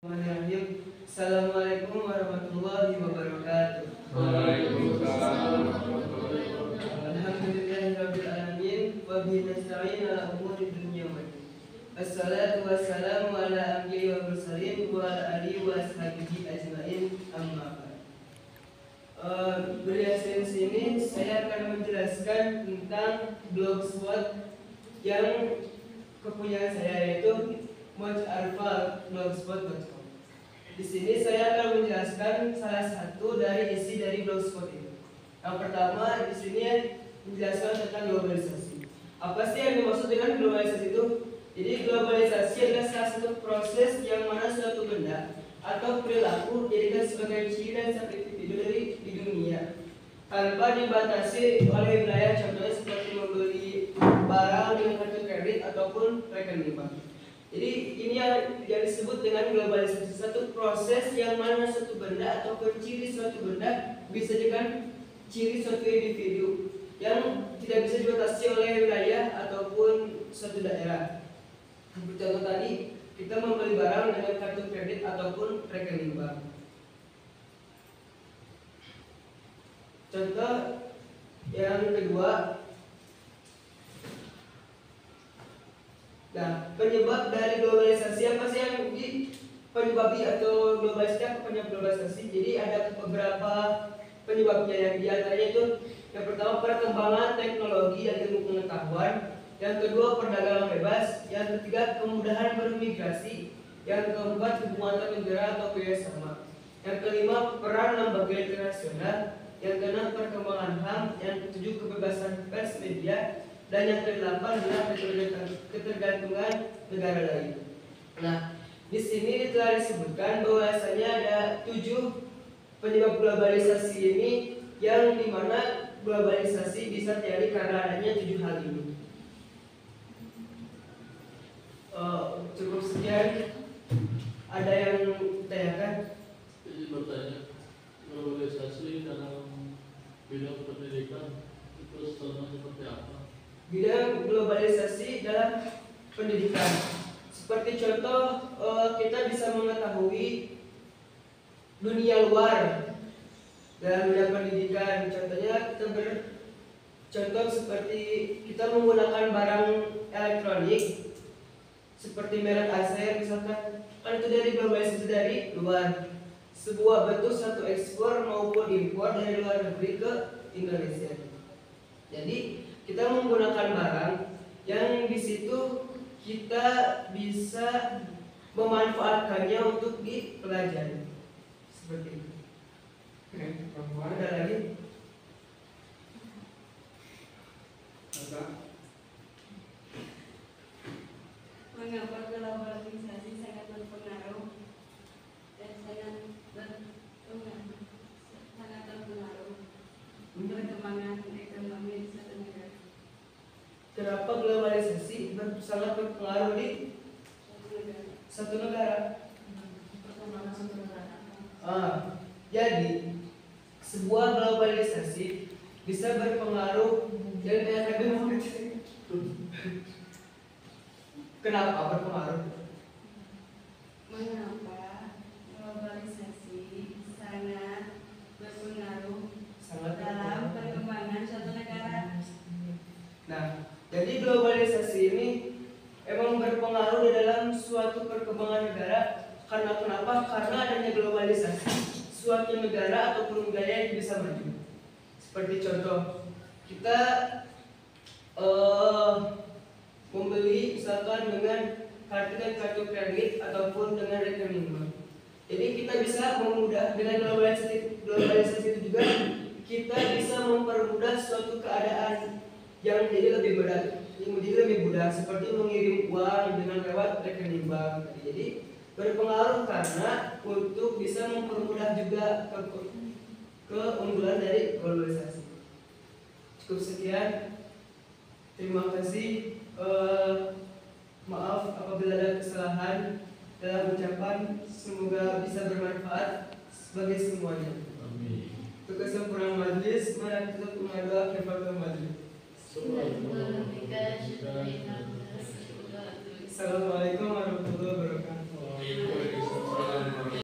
Bismillahirrahmanirrahim. Assalamualaikum warahmatullahi wabarakatuh. Waalaikumsalam. Alhamdulillahirabbil alamin wa bihi nasta'in ala umuri dunya wad din. Assalatu wassalamu ala anbiya'i wal mursalin wa ala alihi wa ashabihi ajmain. Amma ba'd. Berdasarkan sini saya akan menjelaskan tentang blogspot yang kepunyaan saya, yaitu moj'arfa.blogspot.com. Di sini saya akan menjelaskan salah satu dari isi dari blogspot ini. Yang pertama di sini menjelaskan tentang globalisasi. Apa sih yang dimaksud dengan globalisasi itu? Jadi globalisasi adalah salah satu proses yang mana suatu benda atau perilaku dijadikan sebagai ciri dan satu individu di dunia tanpa dibatasi oleh wilayah, contohnya seperti membeli barang dengan kartu kredit ataupun rekening bank. Jadi ini yang disebut dengan globalisasi, satu proses yang mana satu benda atau ciri suatu benda bisa dengan ciri suatu individu yang tidak bisa dibatasi oleh wilayah ataupun suatu daerah. Contoh tadi kita membeli barang dengan kartu kredit ataupun rekening bank. Contoh yang kedua, nah, penyebab dari globalisasi apa sih yang penyebabi atau globalisasi apa penyebab globalisasi? Jadi ada beberapa penyebabnya, yang diantaranya itu yang pertama perkembangan teknologi dan ilmu pengetahuan, yang kedua perdagangan bebas, yang ketiga kemudahan bermigrasi, yang keempat hubungan antar negara atau kerjasama, yang kelima peran lembaga internasional, yang keenam perkembangan HAM, yang ketujuh kebebasan pers media, dan yang kedelapan adalah ketergantungan negara lain. Nah, di sini telah disebutkan bahwasanya ada 7 penyebab globalisasi ini, yang dimana globalisasi bisa terjadi karena adanya 7 hal ini. Cukup sekian. Ada yang ditanyakan? Jadi bertanya, globalisasi dalam bidang pendidikan itu seperti apa? Bidang globalisasi dalam pendidikan, seperti contoh kita bisa mengetahui dunia luar dalam bidang pendidikan. Contohnya contoh seperti kita menggunakan barang elektronik seperti merek Acer misalkan, kan itu dari globalisasi dari luar, sebuah bentuk satu ekspor maupun impor dari luar negeri ke Indonesia. Jadi kita menggunakan barang yang di situ kita bisa memanfaatkannya untuk dipelajari, seperti itu. Ada lagi? Mengapa globalisasi sangat berpengaruh dan sangat berpengaruh perkembangan ekonomi di suatu negara? Kenapa globalisasi sangat berpengaruh di satu negara? Perkembangan suatu negara. Jadi sebuah globalisasi bisa berpengaruh dan kenapa berpengaruh? Mengapa globalisasi sangat berpengaruh dalam perkembangan suatu negara? Nah, jadi globalisasi ini emang berpengaruh di dalam suatu perkembangan negara. Karena kenapa? Karena adanya globalisasi, suatu negara ataupun wilayah yang bisa maju. Seperti contoh, kita membeli misalkan dengan kartu kredit ataupun dengan rekening bank. Jadi kita bisa memudah dengan globalisasi itu juga kita bisa mempermudah suatu keadaan yang menjadi lebih mudah, seperti mengirim uang dengan lewat rekening bank. Jadi berpengaruh karena untuk bisa mempermudah juga keunggulan dari globalisasi. Cukup sekian. Terima kasih. Maaf apabila ada kesalahan dalam ucapan. Semoga bisa bermanfaat bagi semuanya. Amin. Untuk kesempurnaan majelis, mari kita doa kifaratul majelis. Assalamualaikum Assalamualaikum warahmatullahi wabarakatuh.